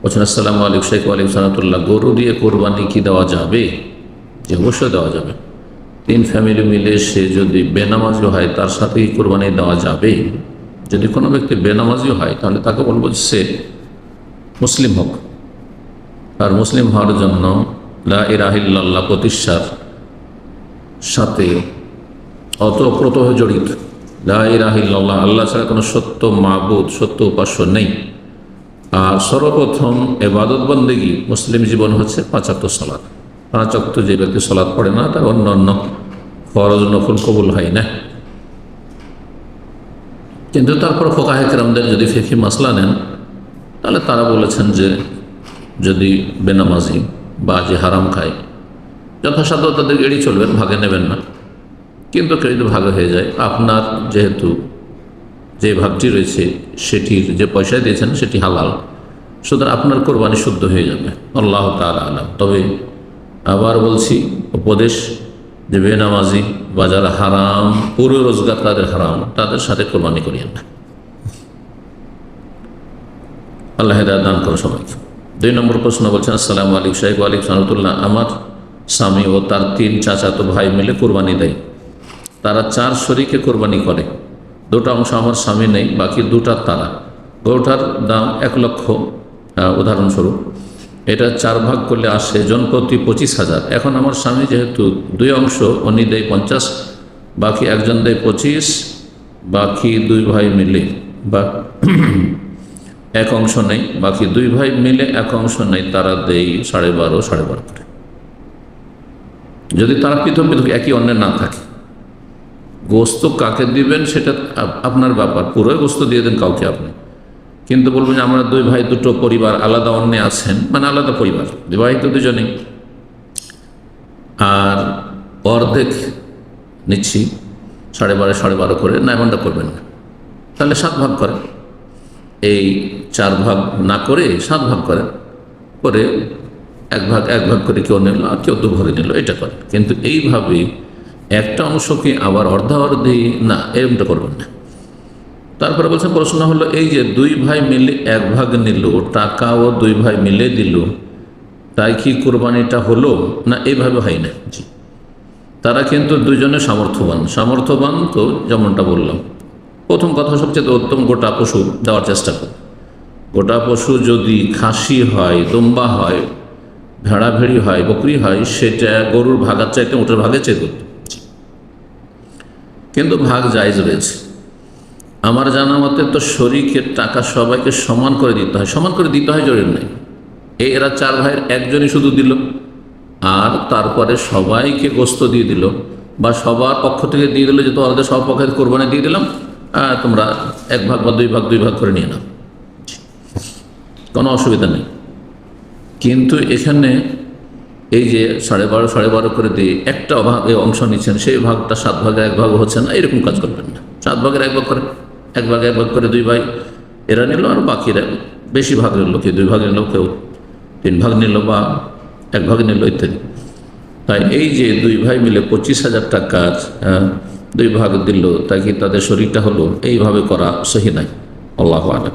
বলছেন আসসালামু আলাইকুম শেখ ওয়ালাইকুম সালাতুল্লাহ, গরু দিয়ে কোরবানি কি দেওয়া যাবে? যে অবশ্যই দেওয়া যাবে। 3 ফ্যামিলি মিলে সে যদি বেনামাজিও হয় তার সাথে কি কোরবানি দেওয়া যাবে? যদি কোনো ব্যক্তি বেনামাজিও হয় তাহলে তাকে বলবো সে মুসলিম হোক, আর মুসলিম হওয়ার জন্য লা ইলাহা ইল্লাল্লাহ প্রতিষ্ঠার সাথে অতপ্রতহ জড়িত। লা ইলাহা ইল্লাল্লাহ, আল্লাহ ছাড়া কোনো সত্য মাবুদ, সত্য উপাস্য নেই। আর সর্বপ্রথম ইবাদত বন্দেগী মুসলিম জীবন হচ্ছে 5 ওয়াক্ত সালাত। 5 ওয়াক্ত যে ব্যক্তি সালাত পড়ে না তার অন্য ফরজ নফল কবুল হয় না। কিন্তু তারপর ফুকাহে কেরামদের যদি ফিকহি মাসলা নেন তাহলে তারা বলেছেন যে যদি বেনামাজি বা যে হারাম খায় যথাসাধ্য তাদের এড়িয়ে চলবেন, ভাগে নেবেন না। কিন্তু কেউ যদি ভাগে হয়ে যায়, আপনার যেহেতু যে ভাগটি রয়েছে সেটির যে পয়সা দিয়েছেন সেটি হালাল, সুতরাং আপনার কোরবানি শুদ্ধ হয়ে যাবে। আল্লাহ তাআলা আলাম। তবে আবার বলছি, উপদেশ যে বেনামাজি বা যারা হারাম পুরো রোজগার তাদের হারাম, তাদের সাথে কোরবানি করিয়েন না। আল্লাহ হেদায়েত দান করুন সবাইকে। 2 নম্বর প্রশ্ন বলছেন আসসালামু আলাইকুম শেখ ওয়ালাইকুম সালাতুল্লাহ, আমার স্বামী ও তার 3 চাচাতো ভাই মিলে কোরবানি দেয়। তারা 4 শরীকে কোরবানি করে। 2টা অংশ আমার স্বামী নেই, বাকি 2টা তারা। গরুটার দাম 1 লক্ষ উদাহরণস্বরূপ, এটা 4 ভাগ করলে আসে জন প্রতি 25,000। এখন আমার স্বামী যেহেতু 2 অংশ, উনি দেয় 50, বাকি একজন দেয় 25, বাকি 2 ভাই মিলে বা 1 অংশ নেই, বাকি 2 ভাই মিলে 1 অংশ নেই, তারা দেয় 12.5 করে। যদি তারা পৃথক পৃথক একই অন্যের না থাকে, গোস্ত কাকে দিবেন সেটা আপনার ব্যাপার, পুরোই গোস্ত দিয়ে দেন কাউকে আপনি, কিন্তু বলবেন যে আমরা 2 ভাই 2টো পরিবার আলাদা অন্যে আছেন, মানে আলাদা পরিবার, বিবাহিত দুজনেই, আর অর্ধেক নিচ্ছি 12.5 করে, না এমনটা করবেন না। তাহলে 7 ভাগ করেন, এই 4 ভাগ না করে 7 ভাগ করেন, করে 1 ভাগ করে কেউ নিল আর কেউ 2 ভাগে নিল, এটা করেন। কিন্তু এইভাবে একটা অংশকে আবার অর্ধাঅর্ধি না, এরকমটা করবেন না। তারপরে বলছেন, প্রশ্ন হলো এই যে 2 ভাই মিলে 1 ভাগ নিল, টাকাও 2 ভাই মিলে দিল, তাই কি কোরবানিটা হলো না? এইভাবে হয় না। জি, তারা কিন্তু দুজনে সামর্থ্যবান। তো যেমনটা বললাম, প্রথম কথা সবচেয়ে উত্তম গোটা পশু দেওয়ার চেষ্টা করুন। গোটা পশু যদি খাসি হয়, দুম্বা হয়, ভেড়া ভেড়ি হয়, বকরি হয়, সেটা গরুর ভাগার চাইতে উটের ভাগে চেয়ে উত্তম। কিন্তু ভাগ জায়েজ রয়েছে। আমার জানা মতে তো শরীকের টাকা সবাইকে সমান করে দিতে হয়, জরুরি নেই। এরা 4 ভাইয়ের একজনই শুধু দিল, আর তারপরে সবাইকে গোস্ত দিয়ে দিল, বা সবার পক্ষ থেকে দিয়ে দিল, যেহেতু আমাদের সব পক্ষের কোরবানি দিয়ে দিলাম, তোমরা 1 ভাগ বা 2 ভাগ করে নিয়ে নাও, কোনো অসুবিধা নেই। কিন্তু এখানে এই যে 12.5 করে দিয়ে একটা ভাগে অংশ নিচ্ছেন, সেই ভাগটা 7 ভাগে 1 ভাগ হচ্ছে না, এরকম কাজ করবেন না। 7 ভাগের 1 ভাগ করে, 1 ভাগ করে 2 ভাই এরা নিল, আর বাকিরা বেশি ভাগ নিল, কেউ 2 ভাগ নিল, কেউ 3 ভাগ নিল, বা 1 ভাগ নিল, ইত্যাদি। তাই এই যে 2 ভাই মিলে 25,000 টাকার 2 ভাগ দিল, তাই কি তাদের শরীরটা হলো? এইভাবে করা সহি নাই। আল্লাহু আ'লাম।